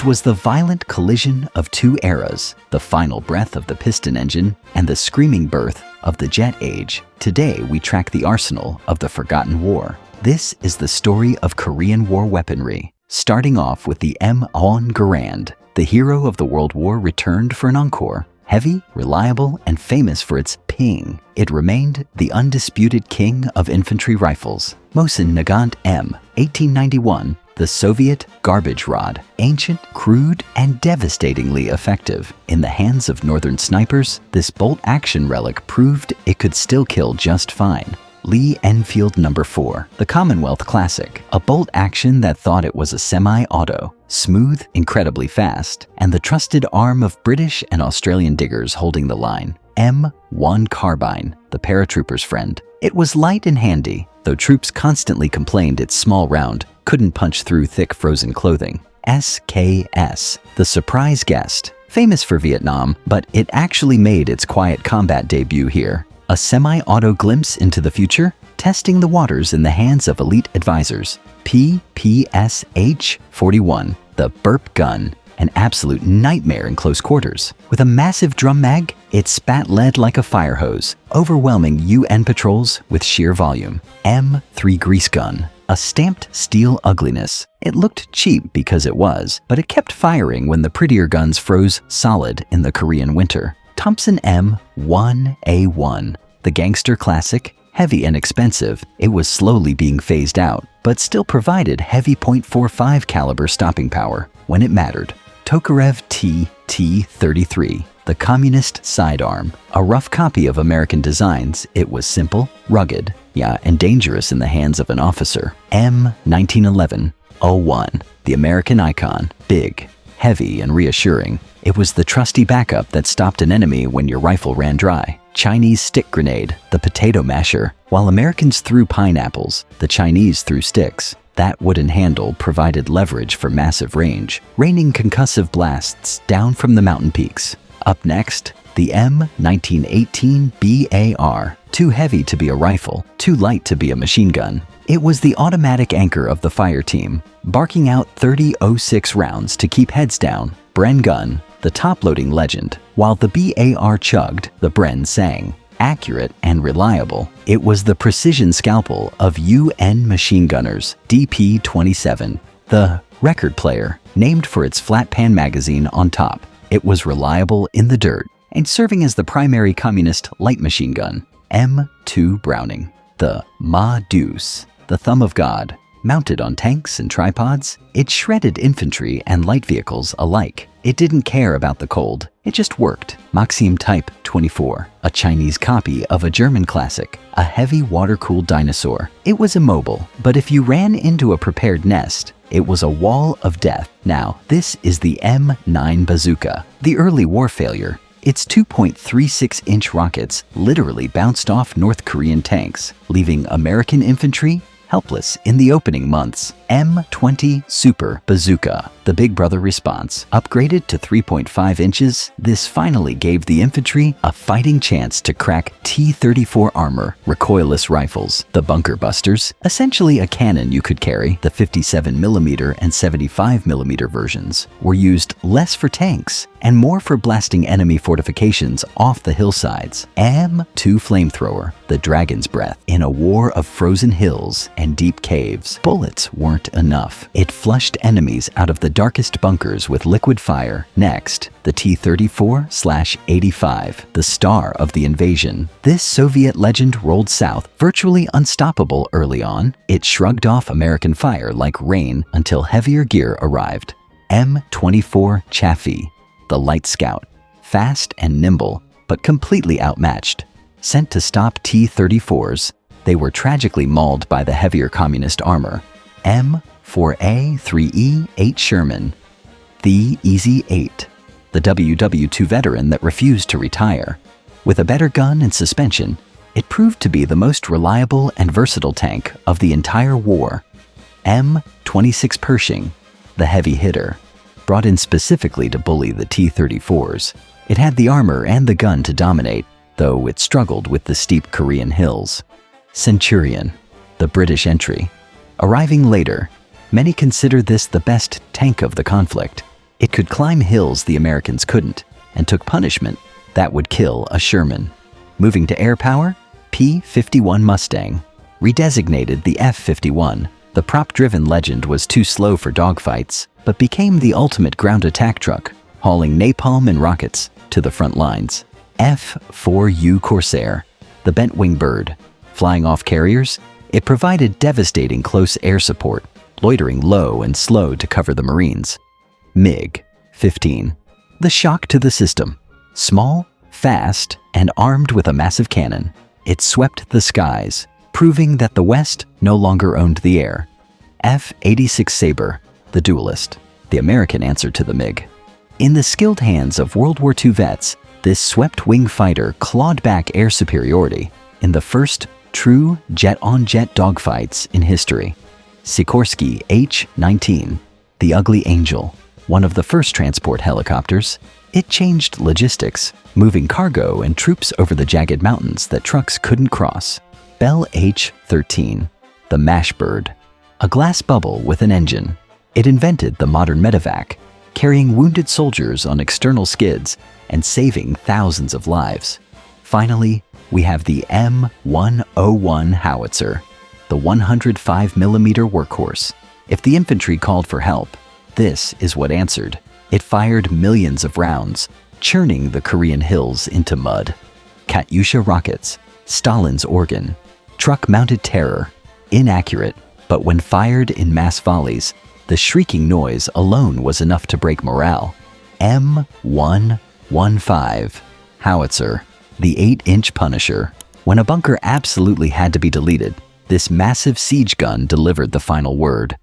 was the violent collision of two eras, the final breath of the piston engine and the screaming birth of the jet age. Today, we track the arsenal of the forgotten war. This is the story of Korean War weaponry, starting off with the Mosin-Nagant. The hero of the World War returned for an encore. Heavy, reliable, and famous for its ping, it remained the undisputed king of infantry rifles. Mosin-Nagant M, 1891, the Soviet garbage rod, ancient, crude, and devastatingly effective. In the hands of northern snipers, this bolt-action relic proved it could still kill just fine. Lee Enfield No. 4, the Commonwealth classic, a bolt action that thought it was a semi-auto, smooth, incredibly fast, and the trusted arm of British and Australian diggers holding the line. M1 carbine, the paratrooper's friend. It was light and handy, though troops constantly complained its small round couldn't punch through thick frozen clothing. SKS, the surprise guest, famous for Vietnam, but it actually made its quiet combat debut here. A semi-auto glimpse into the future, testing the waters in the hands of elite advisors. PPSH-41, the Burp gun, an absolute nightmare in close quarters. With a massive drum mag, it spat lead like a fire hose, overwhelming UN patrols with sheer volume. M3 grease gun, a stamped steel ugliness. It looked cheap because it was, but it kept firing when the prettier guns froze solid in the Korean winter. Thompson M1A1, the gangster classic, heavy and expensive, it was slowly being phased out, but still provided heavy .45 caliber stopping power when it mattered. Tokarev T-33, the communist sidearm, a rough copy of American designs. It was simple, rugged, and dangerous in the hands of an officer. M1911-01, the American icon, big, heavy, and reassuring. It was the trusty backup that stopped an enemy when your rifle ran dry. Chinese stick grenade, the potato masher. While Americans threw pineapples, the Chinese threw sticks. That wooden handle provided leverage for massive range, raining concussive blasts down from the mountain peaks. Up next, the M1918 BAR, too heavy to be a rifle, too light to be a machine gun. It was the automatic anchor of the fire team, barking out 30-06 rounds to keep heads down. Bren gun, the top-loading legend. While the BAR chugged, the Bren sang. Accurate and reliable, it was the precision scalpel of UN machine gunners. DP-27, the record player, named for its flat pan magazine on top. It was reliable in the dirt and serving as the primary communist light machine gun. M2 Browning, the Ma Deuce, the thumb of God. Mounted on tanks and tripods, it shredded infantry and light vehicles alike. It didn't care about the cold, it just worked. Maxim Type 24, a Chinese copy of a German classic, a heavy water-cooled dinosaur. It was immobile, but if you ran into a prepared nest, it was a wall of death. Now, this is the M9 bazooka, the early war failure. Its 2.36-inch rockets literally bounced off North Korean tanks, leaving American infantry helpless in the opening months. M20 Super Bazooka, the Big Brother response. Upgraded to 3.5 inches, this finally gave the infantry a fighting chance to crack T-34 armor, recoilless rifles, the bunker busters, essentially a cannon you could carry. The 57mm and 75mm versions were used less for tanks and more for blasting enemy fortifications off the hillsides. M2 Flamethrower, the Dragon's Breath. In a war of frozen hills and deep caves, bullets weren't enough. It flushed enemies out of the darkest bunkers with liquid fire. Next, the T-34/85, the star of the invasion. This Soviet legend rolled south, virtually unstoppable early on. It shrugged off American fire like rain until heavier gear arrived. M24 Chaffee, the light scout. Fast and nimble, but completely outmatched. Sent to stop T-34s, they were tragically mauled by the heavier communist armor. M4A3E8 Sherman, the Easy 8, the WWII veteran that refused to retire. With a better gun and suspension, it proved to be the most reliable and versatile tank of the entire war. M26 Pershing, the heavy hitter, brought in specifically to bully the T-34s. It had the armor and the gun to dominate, though it struggled with the steep Korean hills. Centurion, the British entry. Arriving later, many consider this the best tank of the conflict. It could climb hills the Americans couldn't, and took punishment that would kill a Sherman. Moving to air power, P-51 Mustang. Redesignated the F-51, the prop-driven legend was too slow for dogfights, but became the ultimate ground attack truck, hauling napalm and rockets to the front lines. F-4U Corsair, the bent-wing bird. Flying off carriers, it provided devastating close air support, loitering low and slow to cover the Marines. MiG-15, the shock to the system. Small, fast, and armed with a massive cannon, it swept the skies, proving that the West no longer owned the air. F-86 Sabre, the duelist, the American answer to the MiG. In the skilled hands of World War II vets, this swept-wing fighter clawed back air superiority in the first true jet-on-jet dogfights in history. Sikorsky H-19, the Ugly Angel, one of the first transport helicopters, it changed logistics, moving cargo and troops over the jagged mountains that trucks couldn't cross. Bell H-13, the Mash Bird, a glass bubble with an engine. It invented the modern medevac, carrying wounded soldiers on external skids and saving thousands of lives. Finally, we have the M101 howitzer, the 105mm workhorse. If the infantry called for help, this is what answered. It fired millions of rounds, churning the Korean hills into mud. Katyusha rockets, Stalin's organ, truck-mounted terror, inaccurate, but when fired in mass volleys, the shrieking noise alone was enough to break morale. M115 howitzer, the 8-inch Punisher. When a bunker absolutely had to be deleted, this massive siege gun delivered the final word.